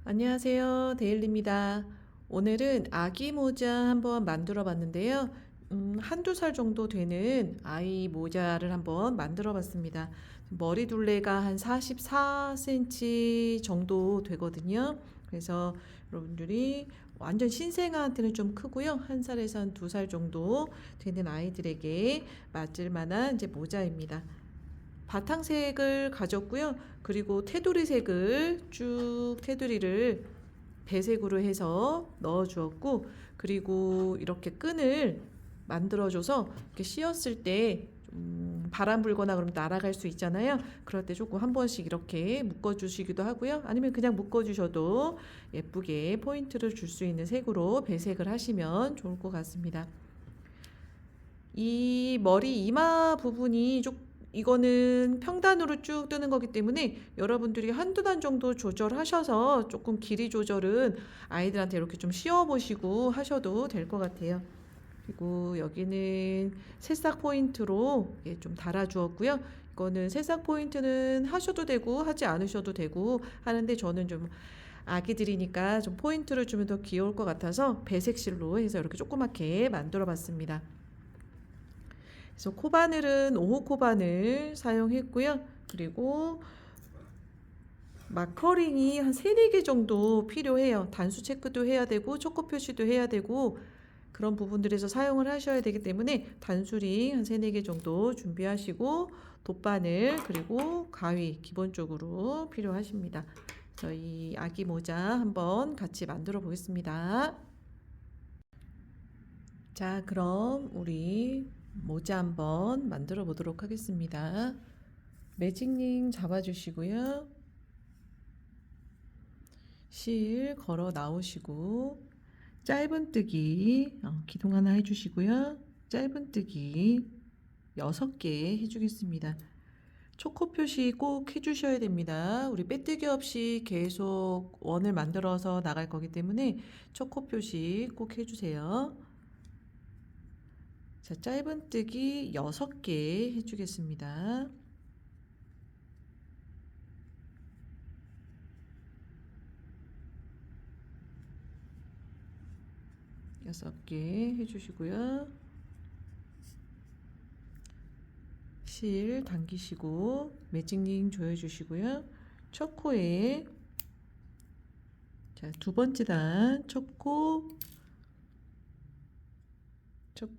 안녕하세요. 데일리입니다. 오늘은 아기 모자 한번 만들어 봤는데요. 한두 살 정도 되는 아이 모자를 한번 만들어 봤습니다. 머리 둘레가 한 44cm 정도 되거든요. 그래서 여러분들이 완전 신생아한테는 좀 크고요. 한 살에서 한 두 살 정도 되는 아이들에게 맞을 만한 이제 모자입니다. 바탕색을 가졌고요. 그리고 테두리색을 쭉 테두리를 배색으로 해서 넣어 주었고, 그리고 이렇게 끈을 만들어줘서 이렇게 씌었을 때 바람 불거나 그러면 날아갈 수 있잖아요. 그럴 때 조금 한 번씩 이렇게 묶어주시기도 하고요. 아니면 그냥 묶어주셔도 예쁘게 포인트를 줄 수 있는 색으로 배색을 하시면 좋을 것 같습니다. 이 머리 이마 부분이 이거는 평단으로 쭉 뜨는 거기 때문에 여러분들이 한두 단 정도 조절하셔서 조금 길이 조절은 아이들한테 이렇게 좀 씌워보시고 하셔도 될 것 같아요. 그리고 여기는 새싹 포인트로 좀 달아주었고요. 이거는 새싹 포인트는 하셔도 되고 하지 않으셔도 되고 하는데 저는 좀 아기들이니까 좀 포인트를 주면 더 귀여울 것 같아서 배색실로 해서 이렇게 조그맣게 만들어 봤습니다. 그래서 코바늘은 5호 코바늘 사용했고요. 그리고 마커링이 한 3, 4개 정도 필요해요. 단수 체크도 해야 되고 초코 표시도 해야 되고 그런 부분들에서 사용을 하셔야 되기 때문에 단수링 한 3, 4개 정도 준비하시고 돗바늘 그리고 가위 기본적으로 필요하십니다. 저희 아기 모자 한번 같이 만들어 보겠습니다. 자, 그럼 우리 모자 한번 만들어 보도록 하겠습니다. 매직링 잡아주시고요. 실 걸어 나오시고 짧은뜨기 기둥 하나 해주시고요. 짧은뜨기 6개 해주겠습니다. 초코 표시 꼭 해주셔야 됩니다. 우리 빼뜨기 없이 계속 원을 만들어서 나갈 거기 때문에 초코 표시 꼭 해주세요. 자, 짧은뜨기 6개 해주겠습니다. 6개 해주시고요. 실 당기시고 매직링 조여주시고요. 첫 코에 자, 두 번째 단 첫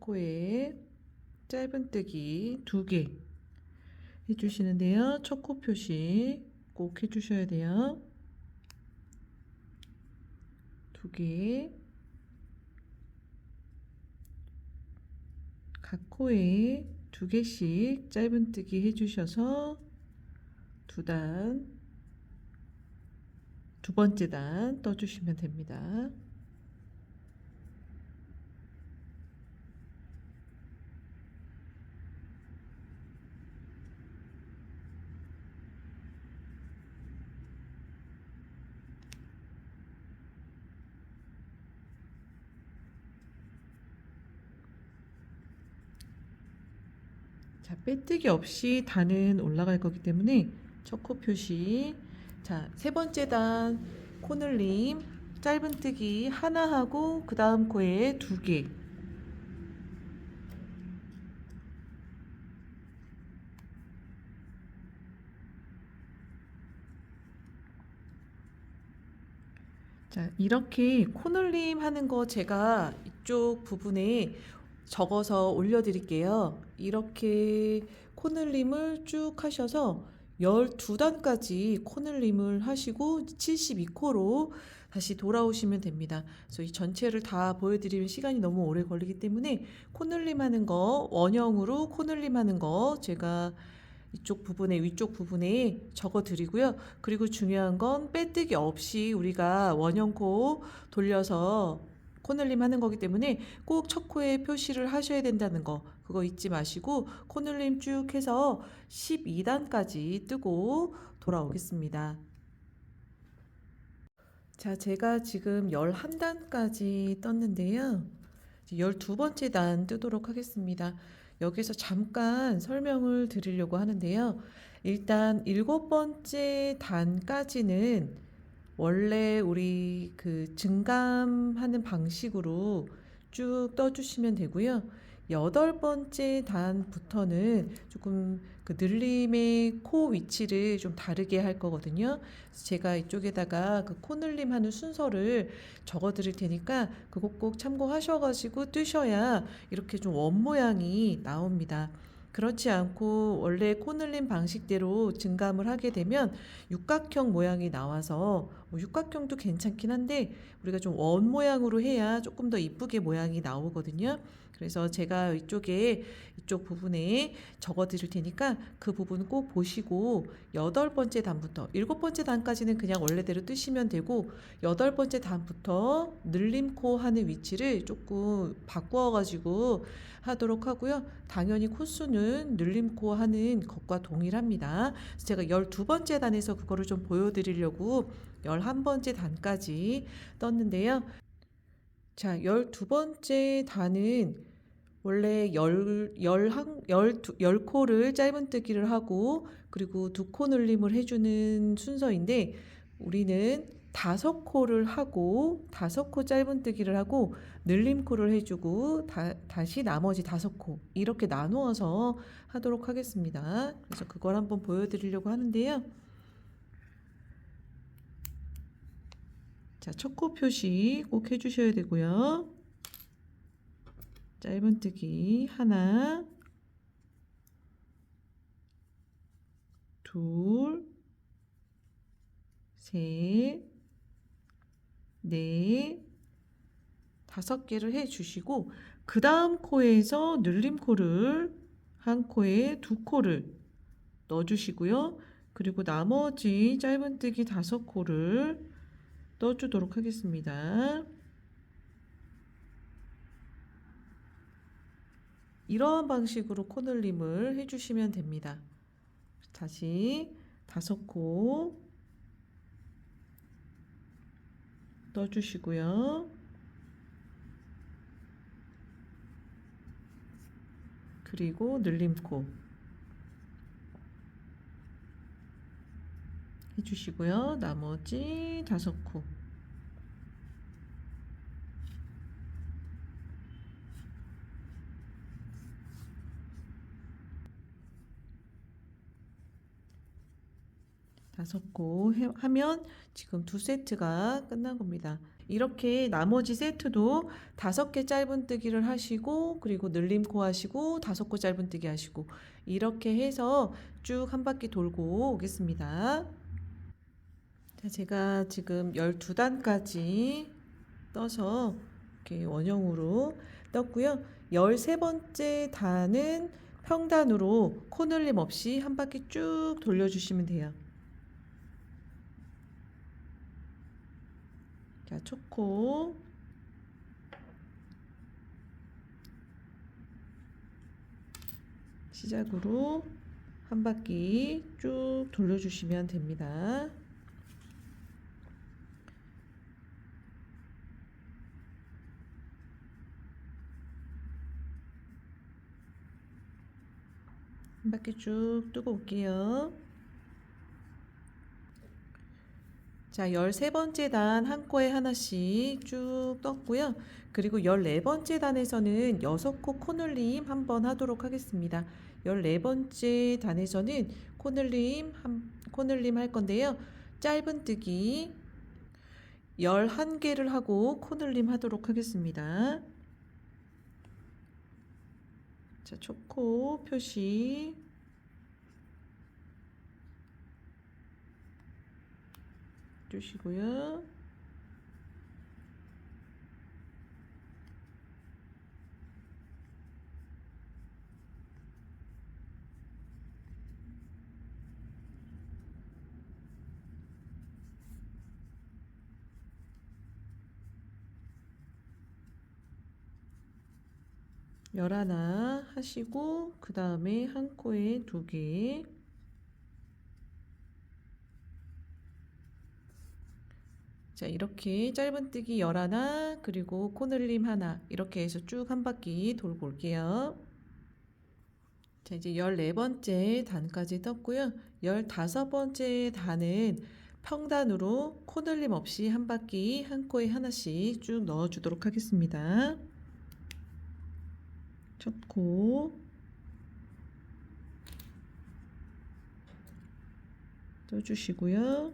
코에 짧은뜨기 2개 해주시는데요. 첫 코 표시 꼭 해주셔야 돼요. 2개 각 코에 2개씩 짧은뜨기 해주셔서 두 번째 단 떠주시면 됩니다. 자, 빼뜨기 없이 단은 올라갈 거기 때문에 첫 코 표시. 자, 세 번째 단 코늘림 짧은뜨기 하나 하고 그 다음 코에 2개. 자, 이렇게 코늘림 하는 거 제가 이쪽 부분에 적어서 올려드릴게요. 이렇게 코늘림을 쭉 하셔서 12단까지 코늘림을 하시고 72코로 다시 돌아오시면 됩니다. 그래서 이 전체를 다 보여드리면 시간이 너무 오래 걸리기 때문에 코늘림 하는 거, 원형으로 코늘림 하는 거 제가 이쪽 부분에 위쪽 부분에 적어 드리고요. 그리고 중요한 건 빼뜨기 없이 우리가 원형 코 돌려서 코늘림 하는 거기 때문에 꼭 첫 코에 표시를 하셔야 된다는 거 그거 잊지 마시고 코늘림 쭉 해서 12단까지 뜨고 돌아오겠습니다. 자, 제가 지금 11단까지 떴는데요. 12번째 단 뜨도록 하겠습니다. 여기서 잠깐 설명을 드리려고 하는데요. 일단 7번째 단까지는 원래 우리 그 증감하는 방식으로 쭉 떠주시면 되고요. 여덟 번째 단부터는 조금 그 늘림의 코 위치를 좀 다르게 할 거거든요. 그래서 제가 이쪽에다가 그 코 늘림 하는 순서를 적어 드릴 테니까 그거 꼭 참고하셔가지고 뜨셔야 이렇게 좀 원 모양이 나옵니다. 그렇지 않고 원래 코 늘림 방식대로 증감을 하게 되면 육각형 모양이 나와서 육각형도 괜찮긴 한데 우리가 좀 원 모양으로 해야 조금 더 이쁘게 모양이 나오거든요. 그래서 제가 이쪽 부분에 적어 드릴 테니까 그 부분 꼭 보시고 여덟 번째 단부터 일곱 번째 단까지는 그냥 원래대로 뜨시면 되고 여덟 번째 단부터 늘림코 하는 위치를 조금 바꾸어 가지고 하도록 하고요. 당연히 코수는 늘림코 하는 것과 동일합니다. 그래서 제가 12번째 단에서 그거를 좀 보여드리려고 11번째 단까지 떴는데요. 자, 12번째 단은 원래 열 코를 짧은뜨기를 하고 그리고 두 코 늘림을 해주는 순서인데 우리는 다섯 코를 하고 다섯 코 짧은뜨기를 하고 늘림코를 해주고 다시 나머지 다섯 코 이렇게 나누어서 하도록 하겠습니다. 그래서 그걸 한번 보여드리려고 하는데요. 자, 첫 코 표시 꼭 해주셔야 되고요. 짧은뜨기 하나, 둘, 셋, 넷, 다섯 개를 해주시고 그 다음 코에서 늘림코를 한 코에 두 코를 넣어주시고요. 그리고 나머지 짧은뜨기 다섯 코를 넣어주도록 하겠습니다. 이러한 방식으로 코 늘림을 해주시면 됩니다. 다시 다섯 코 넣어주시고요. 그리고 늘림코 해주시고요. 나머지 다섯 코 다섯 코 하면 지금 두 세트가 끝난 겁니다. 이렇게 나머지 세트도 다섯 개 짧은뜨기를 하시고 그리고 늘림코 하시고 다섯 코 짧은뜨기 하시고 이렇게 해서 쭉 한 바퀴 돌고 오겠습니다. 자, 제가 지금 12단까지 떠서 이렇게 원형으로 떴고요. 13번째 단은 평단으로 코 늘림 없이 한 바퀴 쭉 돌려주시면 돼요. 자, 초코 시작으로 한 바퀴 쭉 돌려주시면 됩니다. 한 바퀴 쭉 뜨고 올게요. 자, 13번째 단 한 코에 하나씩 쭉 떴고요. 그리고 14번째 단에서는 6코 코늘림 한번 하도록 하겠습니다. 14번째 단에서는 코늘림 할 건데요. 짧은뜨기 11개를 하고 코늘림 하도록 하겠습니다. 자, 초코 표시 주시고요. 열하나 하시고 그 다음에 한 코에 두 개. 자, 이렇게 짧은뜨기 열하나 그리고 코늘림 하나 이렇게 해서 쭉 한 바퀴 돌고 올게요. 자, 이제 14번째 단까지 떴고요. 15번째 단은 평단으로 코늘림 없이 한 바퀴 한 코에 하나씩 쭉 넣어 주도록 하겠습니다. 첫 코 떠주시고요.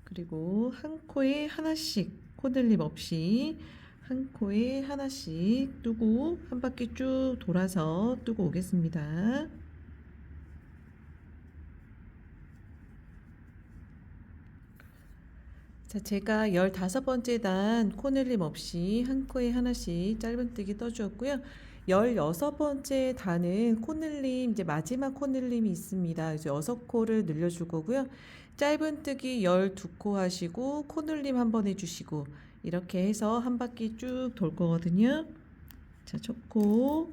그리고 한 코에 하나씩 코늘림 없이 한 코에 하나씩 뜨고 한 바퀴 쭉 돌아서 뜨고 오겠습니다. 자, 제가 15번째 단 코늘림 없이 한 코에 하나씩 짧은뜨기 떠주었고요. 16번째 단은 코늘림, 이제 마지막 코늘림이 있습니다. 이제 6코를 늘려줄 거고요. 짧은뜨기 12코 하시고 코늘림 한 번 해주시고 이렇게 해서 한 바퀴 쭉 돌 거거든요. 자, 첫 코,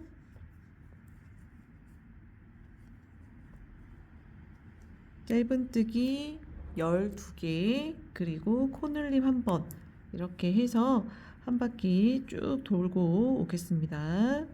짧은뜨기 12개, 그리고 코늘림 한 번, 이렇게 해서 한 바퀴 쭉 돌고 오겠습니다.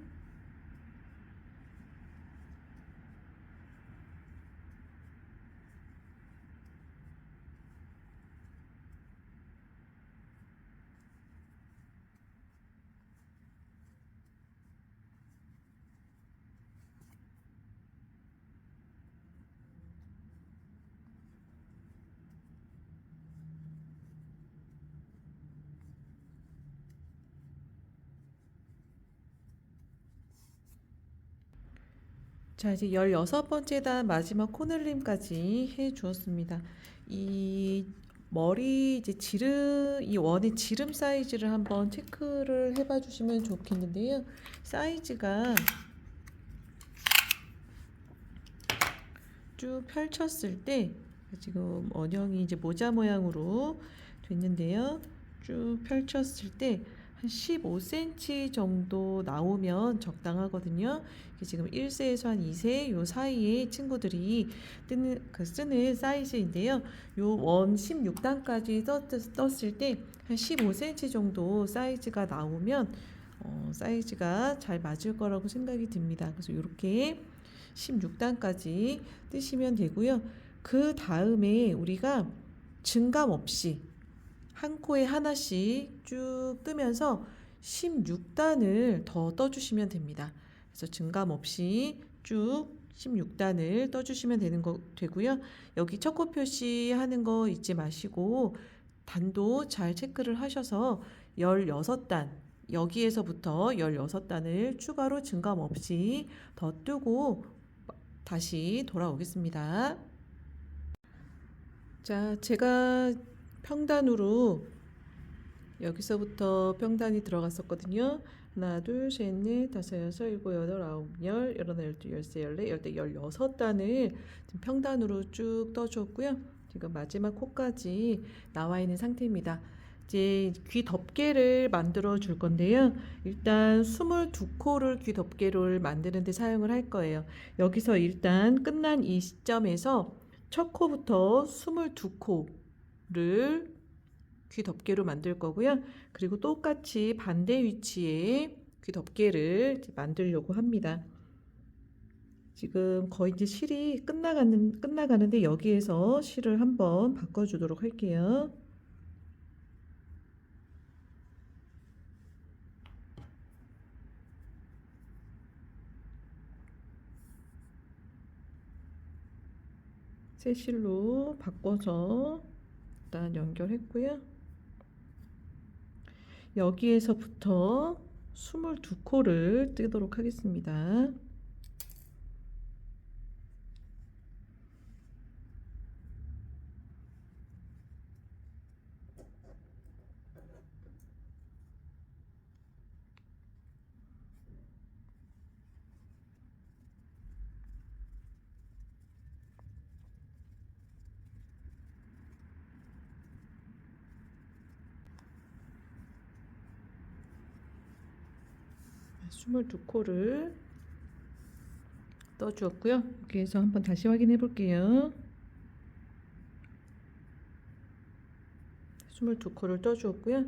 자, 이제 16번째 단 마지막 코늘림까지 해 주었습니다. 이 머리 이제 이 원의 지름 사이즈를 한번 체크를 해봐 주시면 좋겠는데요. 사이즈가 쭉 펼쳤을 때 지금 원형이 이제 모자 모양으로 됐는데요. 쭉 펼쳤을 때 한 15cm 정도 나오면 적당하거든요. 이게 지금 1세에서 한 2세 요 사이에 친구들이 쓰는 사이즈인데요. 요 원 16단까지 떴을 때 한 15cm 정도 사이즈가 나오면 사이즈가 잘 맞을 거라고 생각이 듭니다. 그래서 이렇게 16단까지 뜨시면 되고요. 그 다음에 우리가 증감 없이 한 코에 하나씩 쭉 뜨면서 16단을 더 떠주시면 됩니다. 그래서 증감 없이 쭉 16단을 떠주시면 되고요. 여기 첫 코 표시하는 거 잊지 마시고 단도 잘 체크를 하셔서 16단, 여기에서부터 16단을 추가로 증감 없이 더 뜨고 다시 돌아오겠습니다. 자, 제가 평단으로 여기서부터 평단이 들어갔었거든요. 하나, 둘, 셋, 넷, 다섯, 여섯, 일곱, 여덟, 아홉, 열, 열하나, 열둘, 열세, 열네, 열네, 16단을 평단으로 쭉 떠줬고요. 지금 마지막 코까지 나와 있는 상태입니다. 이제 귀 덮개를 만들어 줄 건데요. 일단 22코를 귀 덮개를 만드는 데 사용을 할 거예요. 여기서 일단 끝난 이 시점에서 첫 코부터 22코를 귀 덮개로 만들 거고요. 그리고 똑같이 반대 위치에 귀 덮개를 만들려고 합니다. 지금 거의 이제 실이 끝나가는데 여기에서 실을 한번 바꿔주도록 할게요. 새 실로 바꿔서 일단 연결했고요. 여기에서부터 22코를 뜨도록 하겠습니다. 네, 22코를 떠주었고요. 여기에서 한번 다시 확인해 볼게요. 22코를 떠주었고요.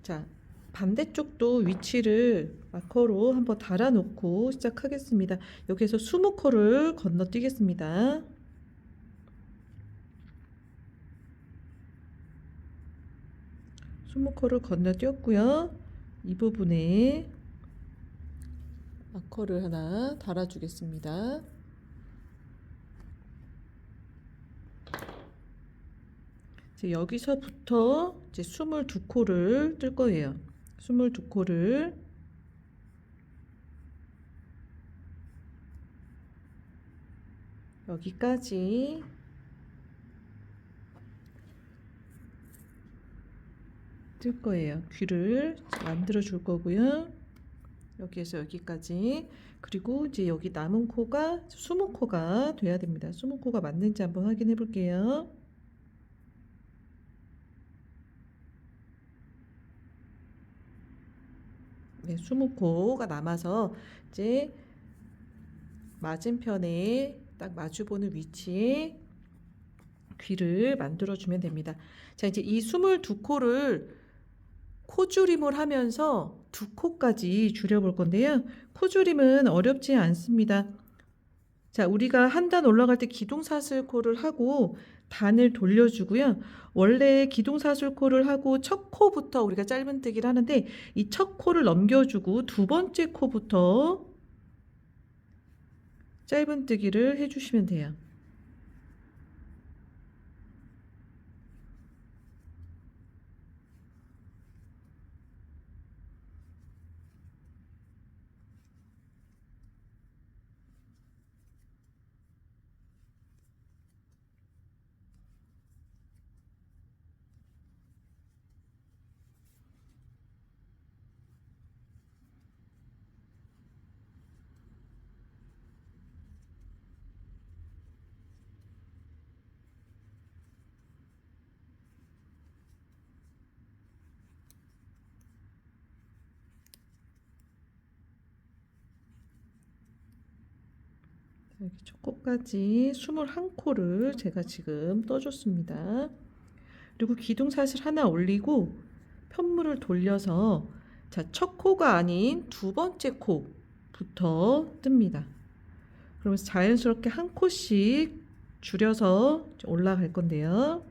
자, 반대쪽도 위치를 마커로 한번 달아놓고 시작하겠습니다. 여기에서 20코를 건너뛰겠습니다. 20코를 건너뛰었고요. 이 부분에 마커를 하나 달아주겠습니다. 이제 여기서부터 이제 22코를 뜰 거예요. 22코를 여기까지 뜰 거예요. 귀를 만들어 줄 거고요. 여기에서 여기까지. 그리고 이제 여기 남은 코가 20코가 돼야 됩니다. 20코가 맞는지 한번 확인해 볼게요. 네, 20코가 남아서 이제 맞은편에 딱 마주보는 위치에 귀를 만들어 주면 됩니다. 자, 이제 이 22코를 코줄임을 하면서 2코까지 줄여볼 건데요. 코줄임은 어렵지 않습니다. 자, 우리가 한 단 올라갈 때 기둥사슬코를 하고 단을 돌려주고요. 원래 기둥사슬코를 하고 첫 코부터 우리가 짧은뜨기를 하는데 이 첫 코를 넘겨주고 두 번째 코부터 짧은뜨기를 해주시면 돼요. 여기 첫 코까지 21코를 제가 지금 떠줬습니다. 그리고 기둥사슬 하나 올리고 편물을 돌려서 자, 첫 코가 아닌 두 번째 코부터 뜹니다. 그러면서 자연스럽게 한 코씩 줄여서 올라갈 건데요.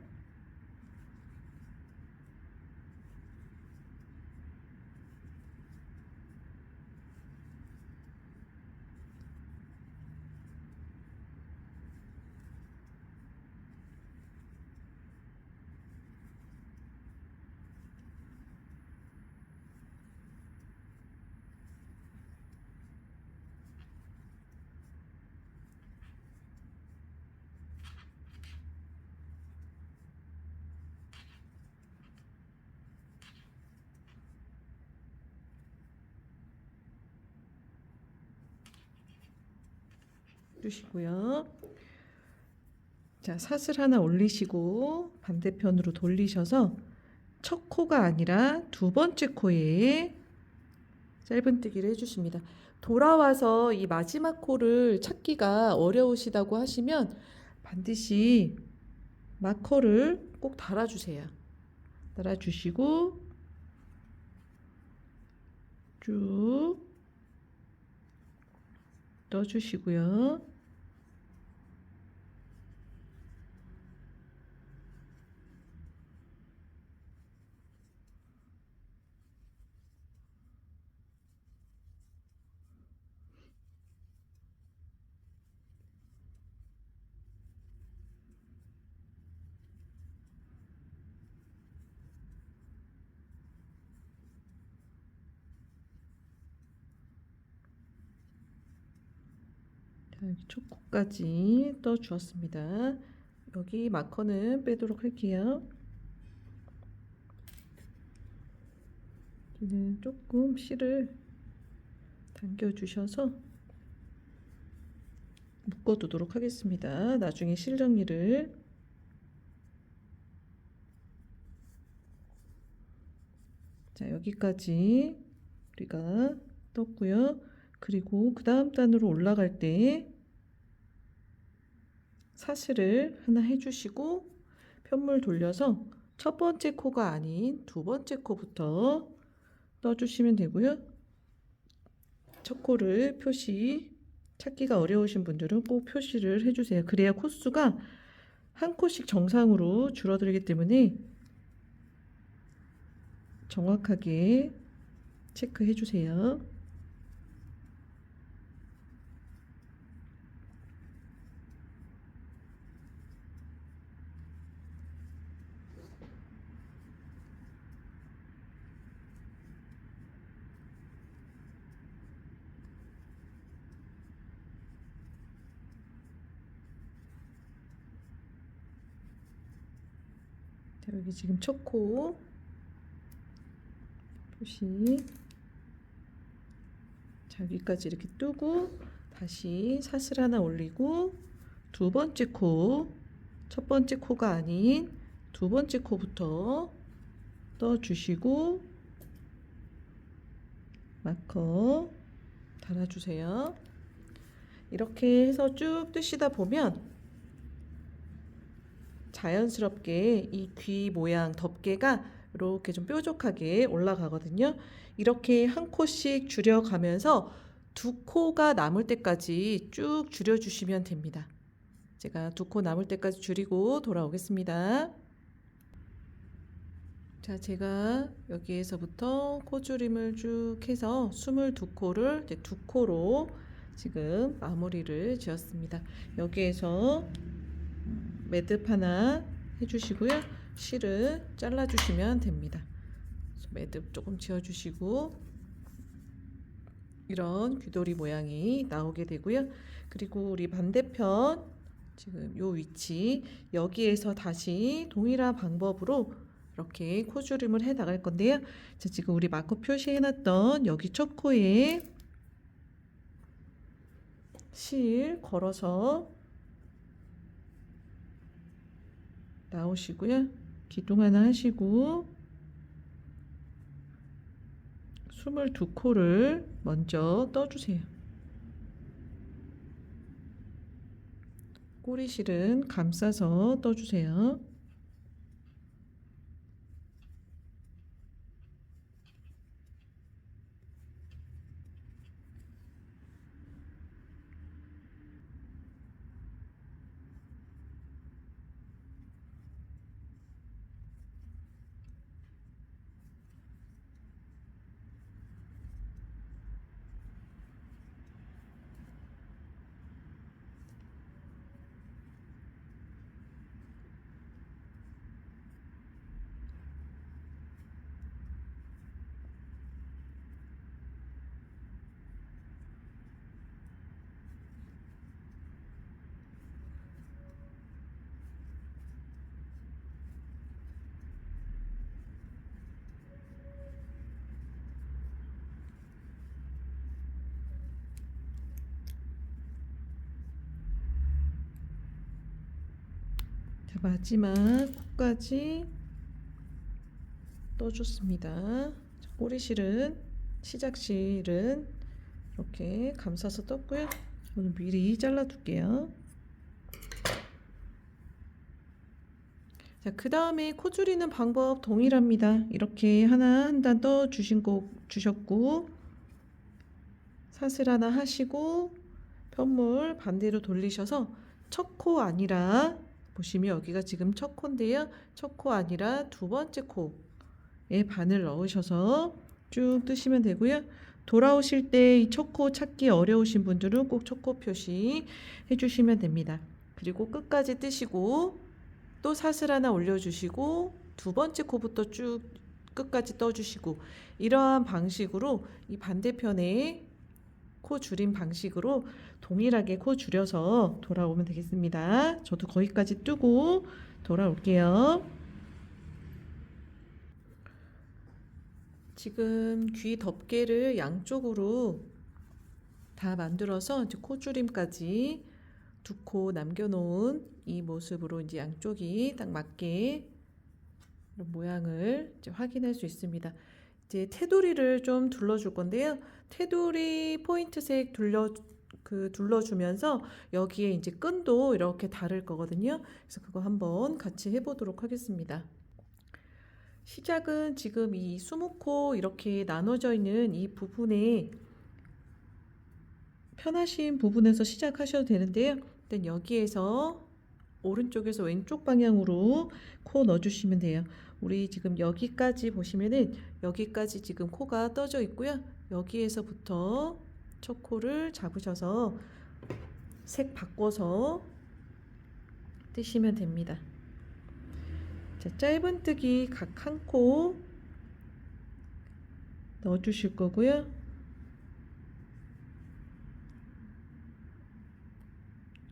주시고요. 자, 사슬 하나 올리시고 반대편으로 돌리셔서 첫 코가 아니라 두 번째 코에 짧은뜨기를 해주십니다. 돌아와서 이 마지막 코를 찾기가 어려우시다고 하시면 반드시 마커를 꼭 달아주세요. 달아주시고 쭉 넣어주시고요. 자, 여기 첫 코까지 떠 주었습니다. 여기 마커는 빼도록 할게요. 여기는 조금 실을 당겨 주셔서 묶어 두도록 하겠습니다. 나중에 실 정리를. 자, 여기까지 우리가 떴고요. 그리고 그 다음 단으로 올라갈 때 사슬을 하나 해주시고 편물 돌려서 첫 번째 코가 아닌 두 번째 코부터 떠주시면 되고요. 첫 코를 찾기가 어려우신 분들은 꼭 표시를 해주세요. 그래야 코수가 한 코씩 정상으로 줄어들기 때문에 정확하게 체크해 주세요. 자, 여기 지금 첫 코 표시. 자, 여기까지 이렇게 뜨고 다시 사슬 하나 올리고 두 번째 코, 첫 번째 코가 아닌 두 번째 코부터 떠주시고 마커 달아주세요. 이렇게 해서 쭉 뜨시다 보면 자연스럽게 이 귀 모양 덮개가 이렇게 좀 뾰족하게 올라가거든요. 이렇게 한 코씩 줄여가면서 두 코가 남을 때까지 쭉 줄여주시면 됩니다. 제가 두 코 남을 때까지 줄이고 돌아오겠습니다. 자, 제가 여기에서부터 코줄임을 쭉 해서 22코를 이제 두 코로 지금 마무리를 지었습니다. 여기에서 매듭 하나 해주시고요. 실을 잘라주시면 됩니다. 매듭 조금 지어주시고 이런 귀돌이 모양이 나오게 되고요. 그리고 우리 반대편 지금 요 위치 여기에서 다시 동일한 방법으로 이렇게 코줄임을 해 나갈 건데요. 자, 지금 우리 마커 표시해 놨던 여기 첫 코에 실 걸어서 나오시고요. 기둥 하나 하시고 22코를 먼저 떠주세요. 꼬리실은 감싸서 떠주세요. 자, 마지막 코까지 떠줬습니다. 자, 꼬리실은 시작실은 이렇게 감싸서 떴고요. 저는 미리 잘라 둘게요. 자, 그 다음에 코 줄이는 방법 동일합니다. 이렇게 하나 한 단 떠 주셨고 사슬 하나 하시고 편물 반대로 돌리셔서 첫 코 아니라 보시면 여기가 지금 첫 코인데요. 첫 코 아니라 두 번째 코에 바늘 넣으셔서 쭉 뜨시면 되고요. 돌아오실 때 이 첫 코 찾기 어려우신 분들은 꼭 첫 코 표시 해주시면 됩니다. 그리고 끝까지 뜨시고 또 사슬 하나 올려주시고 두 번째 코부터 쭉 끝까지 떠주시고 이러한 방식으로 이 반대편에 코 줄임 방식으로 동일하게 코 줄여서 돌아오면 되겠습니다. 저도 거기까지 뜨고 돌아올게요. 지금 귀 덮개를 양쪽으로 다 만들어서 이제 코 줄임까지 두 코 남겨놓은 이 모습으로 이제 양쪽이 딱 맞게 이런 모양을 이제 확인할 수 있습니다. 이제 테두리를 좀 둘러줄 건데요. 테두리 포인트색 둘러주면서 여기에 이제 끈도 이렇게 다를 거거든요. 그래서 그거 한번 같이 해보도록 하겠습니다. 시작은 지금 이 20코 이렇게 나눠져 있는 이 부분에 편하신 부분에서 시작하셔도 되는데요. 일단 여기에서 오른쪽에서 왼쪽 방향으로 코 넣어주시면 돼요. 우리 지금 여기까지 보시면은 여기까지 지금 코가 떠져 있고요. 여기에서부터 첫 코를 잡으셔서 색 바꿔서 뜨시면 됩니다. 자, 짧은뜨기 각 한 코 넣어 주실 거고요.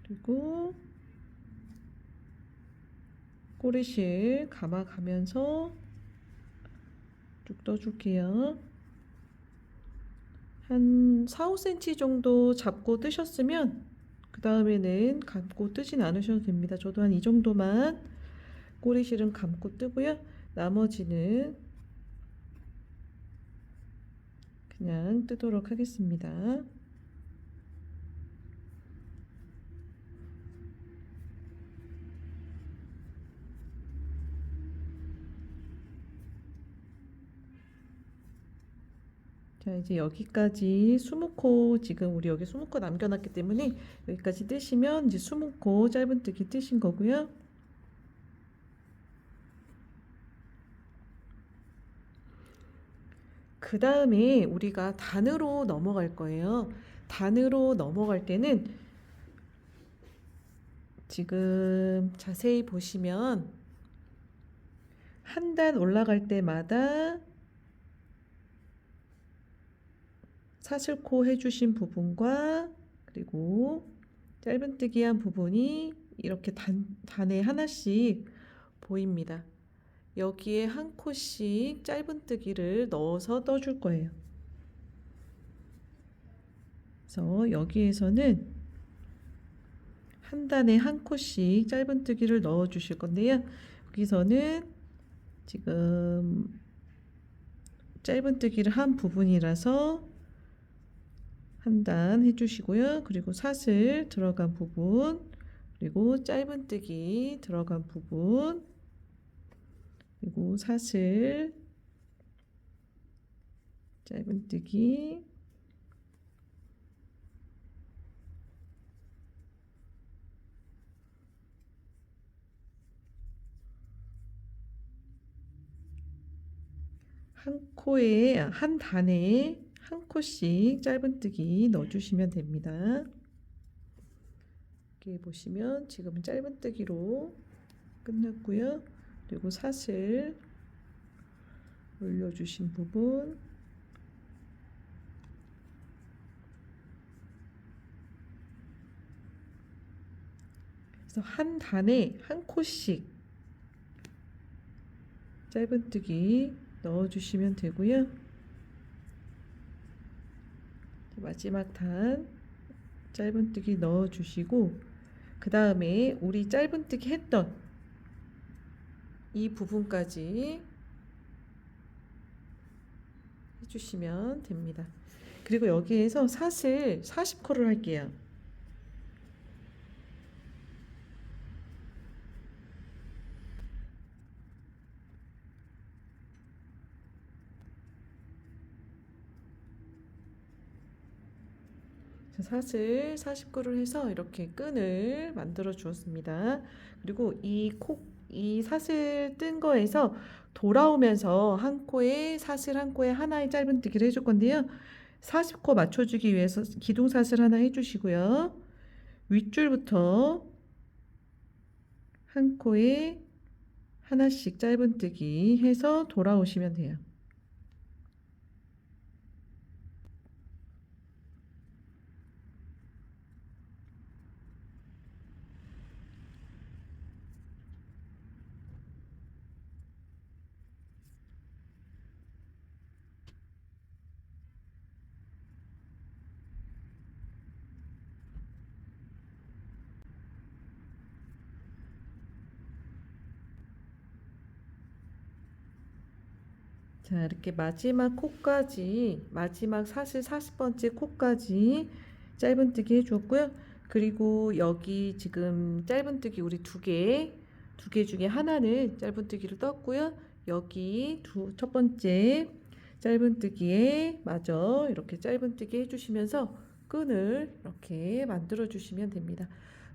그리고 꼬리실 감아가면서 쭉 떠줄게요. 한 4, 5cm 정도 잡고 뜨셨으면 그 다음에는 감고 뜨진 않으셔도 됩니다. 저도 한 이 정도만 꼬리실은 감고 뜨고요. 나머지는 그냥 뜨도록 하겠습니다. 자, 이제 여기까지 20코, 지금 우리 여기 20코 남겨놨기 때문에 여기까지 뜨시면 이제 20코 짧은뜨기 뜨신 거고요. 그 다음에 우리가 단으로 넘어갈 거예요. 단으로 넘어갈 때는 지금 자세히 보시면 한 단 올라갈 때마다 사슬코 해주신 부분과 그리고 짧은뜨기 한 부분이 이렇게 단에 하나씩 보입니다. 여기에 한 코씩 짧은뜨기를 넣어서 떠줄 거예요. 그래서 여기에서는 한 단에 한 코씩 짧은뜨기를 넣어 주실 건데요. 여기서는 지금 짧은뜨기를 한 부분이라서 한 단 해주시고요. 그리고 사슬 들어간 부분, 그리고 짧은뜨기 들어간 부분, 그리고 사슬, 짧은뜨기, 한 코에 한 단에 한 코씩 짧은뜨기 넣어주시면 됩니다. 이렇게 보시면 지금 짧은뜨기로 끝났고요. 그리고 사슬 올려주신 부분, 그래서 한 단에 한 코씩 짧은뜨기 넣어주시면 되고요. 마지막 단 짧은뜨기 넣어주시고 그 다음에 우리 짧은뜨기 했던 이 부분까지 해주시면 됩니다. 그리고 여기에서 사슬 40코를 할게요. 사슬 40코를 해서 이렇게 끈을 만들어 주었습니다. 그리고 이 사슬 뜬 거에서 돌아오면서 한 코에 사슬 한 코에 하나의 짧은뜨기를 해줄 건데요. 40코 맞춰주기 위해서 기둥사슬 하나 해주시고요. 윗줄부터 한 코에 하나씩 짧은뜨기 해서 돌아오시면 돼요. 자, 이렇게 마지막 코까지, 마지막 사슬 40번째 코까지 짧은뜨기 해주었고요. 그리고 여기 지금 짧은뜨기 우리 두 개 중에 하나는 짧은뜨기를 떴고요. 여기 첫 번째 짧은뜨기에 마저 이렇게 짧은뜨기 해주시면서 끈을 이렇게 만들어 주시면 됩니다.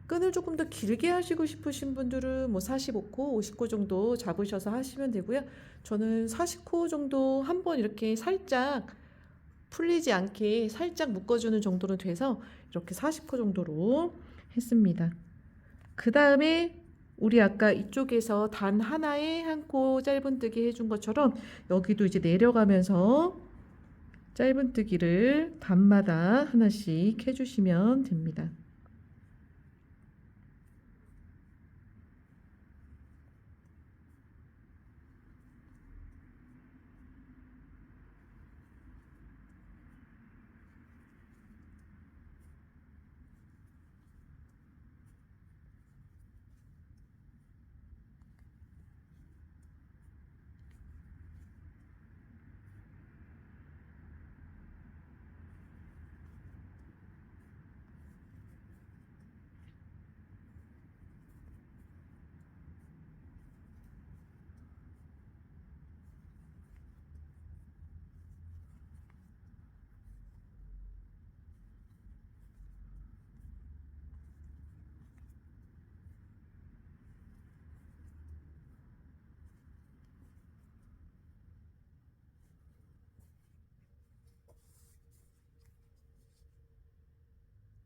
끈을 조금 더 길게 하시고 싶으신 분들은 뭐 45코, 50코 정도 잡으셔서 하시면 되고요. 저는 40코 정도 한번 이렇게 살짝 풀리지 않게 살짝 묶어주는 정도는 돼서 이렇게 40코 정도로 했습니다. 그 다음에 우리 아까 이쪽에서 단 하나에 한 코 짧은뜨기 해준 것처럼 여기도 이제 내려가면서 짧은뜨기를 단마다 하나씩 해주시면 됩니다.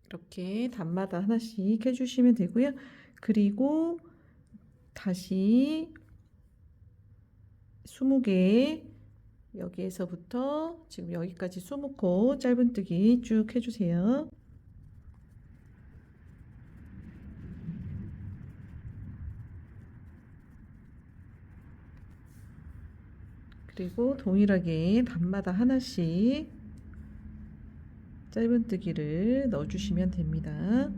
이렇게 단마다 하나씩 해주시면 되고요. 그리고 다시 20개 여기에서부터 지금 여기까지 20코 짧은뜨기 쭉 해주세요. 그리고 동일하게 단마다 하나씩 짧은뜨기를 넣어주시면 됩니다.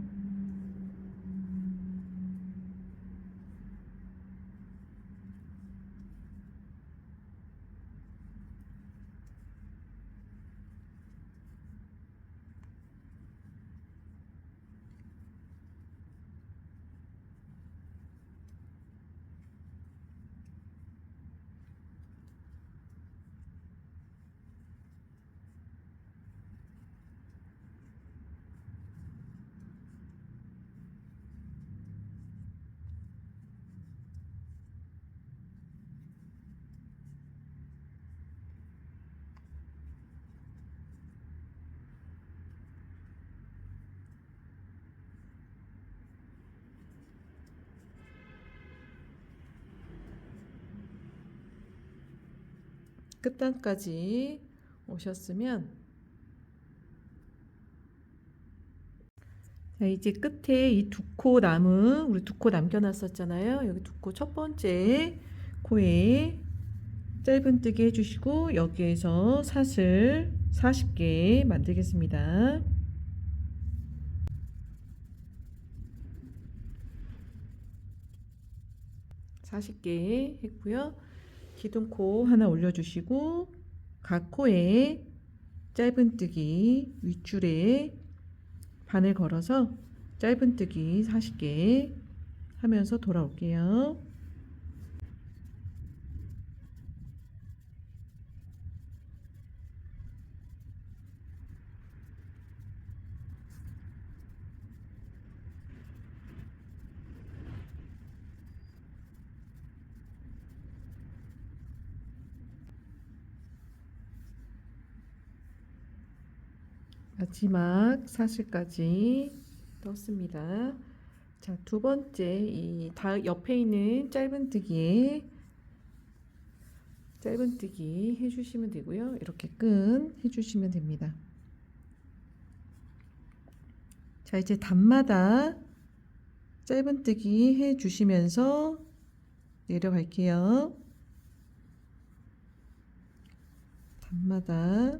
끝단까지 오셨으면 자, 이제 끝에 이 두 코 남은 우리 두 코 남겨놨었잖아요. 여기 두 코 첫 번째 코에 짧은뜨기 해주시고 여기에서 사슬 40개 만들겠습니다. 40개 했고요. 기둥코 하나 올려주시고 각 코에 짧은뜨기 윗줄에 바늘 걸어서 짧은뜨기 40개 하면서 돌아올게요. 마지막 사슬까지 넣었습니다. 자, 두 번째 이 옆에 있는 짧은뜨기 해주시면 되고요. 이렇게 끈 해주시면 됩니다. 자, 이제 단마다 짧은뜨기 해주시면서 내려갈게요. 단마다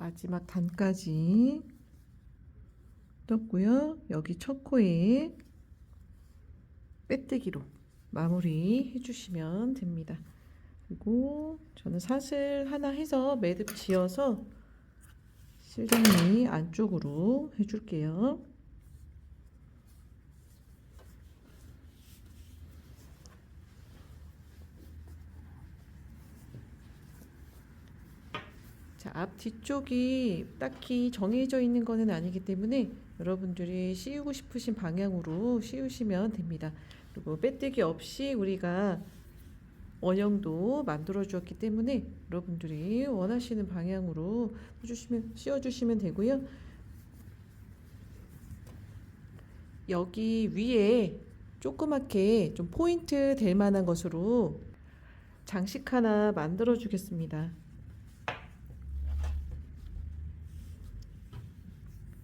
마지막 단까지 떴고요. 여기 첫 코에 빼뜨기로 마무리 해주시면 됩니다. 그리고 저는 사슬 하나 해서 매듭 지어서 실정리 안쪽으로 해줄게요. 자, 앞 뒤쪽이 딱히 정해져 있는 것은 아니기 때문에 여러분들이 씌우고 싶으신 방향으로 씌우시면 됩니다. 그리고 빼뜨기 없이 우리가 원형도 만들어 주었기 때문에 여러분들이 원하시는 방향으로 씌워주시면 되고요. 여기 위에 조그맣게 좀 포인트 될 만한 것으로 장식 하나 만들어 주겠습니다.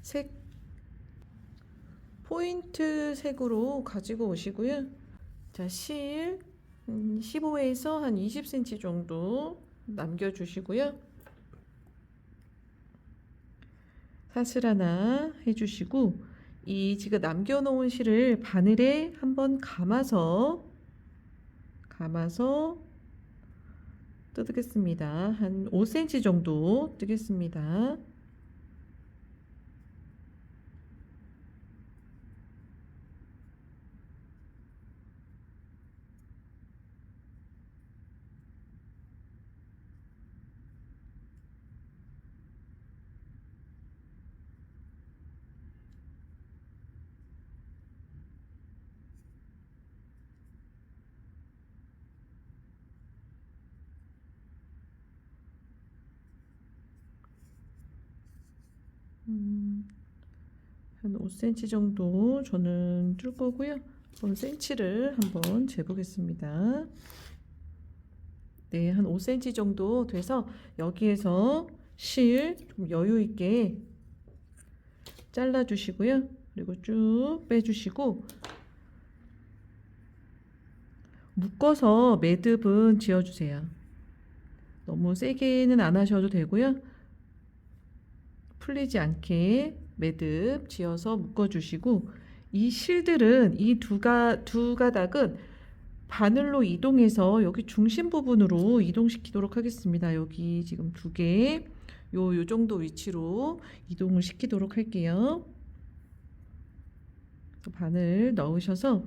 색 포인트 색으로 가지고 오시고요. 자, 실 15에서 한 20cm 정도 남겨주시고요. 사슬 하나 해주시고 이 지금 남겨놓은 실을 바늘에 한번 감아서 뜯겠습니다. 한 5cm 정도 뜨겠습니다. 한 5cm 정도 저는 뜰 거고요. 그럼 cm를 한번 재보겠습니다. 네, 한 5cm 정도 돼서 여기에서 실 좀 여유 있게 잘라 주시고요. 그리고 쭉 빼주시고 묶어서 매듭은 지어주세요. 너무 세게는 안 하셔도 되고요. 풀리지 않게 매듭 지어서 묶어주시고 이 실들은 이 두 가닥은 바늘로 이동해서 여기 중심 부분으로 이동시키도록 하겠습니다. 여기 지금 두 개, 요 정도 위치로 이동을 시키도록 할게요. 바늘 넣으셔서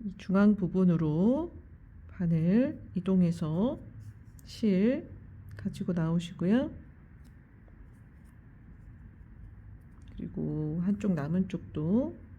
이 중앙 부분으로 바늘 이동해서 실 가지고 나오시고요. 그리고 한쪽 남은 쪽도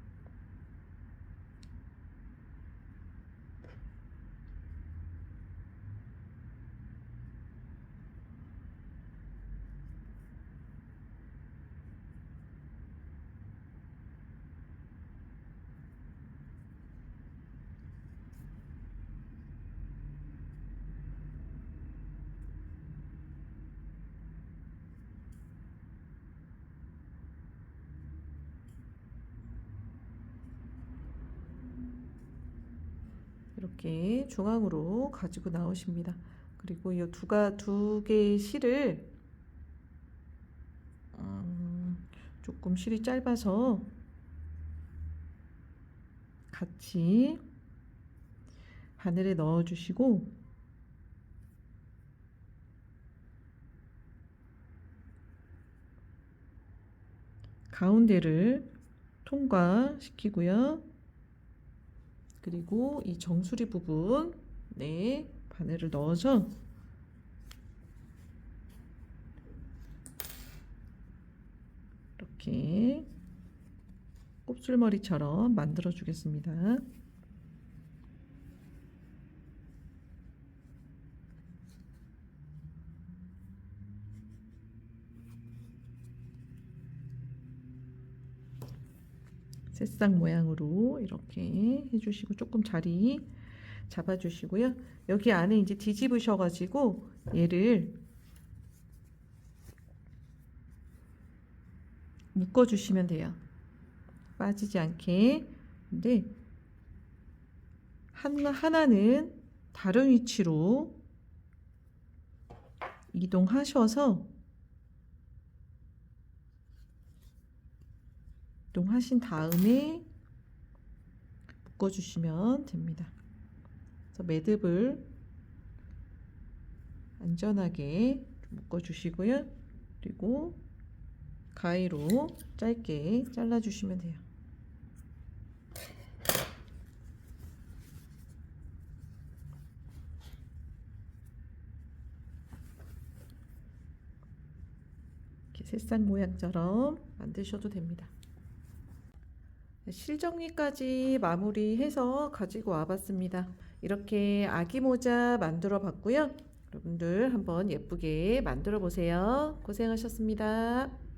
이렇게 중앙으로 가지고 나오십니다. 그리고 이 두 개의 실을 조금 실이 짧아서 같이 바늘에 넣어 주시고 가운데를 통과시키고요. 그리고 이 정수리 부분 바늘을 넣어서 이렇게 곱슬머리처럼 만들어 주겠습니다. 새싹 모양으로 이렇게 해주시고 조금 자리 잡아주시고요. 여기 안에 이제 뒤집으셔 가지고 얘를 묶어 주시면 돼요. 빠지지 않게 근데 하나는 다른 위치로 이동하신 다음에 묶어주시면 됩니다. 그래서 매듭을 안전하게 묶어주시고요. 그리고 가위로 짧게 잘라주시면 돼요. 이렇게 새싹 모양처럼 만드셔도 됩니다. 실정리까지 마무리해서 가지고 와봤습니다. 이렇게 아기 모자 만들어 봤고요. 여러분들 한번 예쁘게 만들어 보세요. 고생하셨습니다.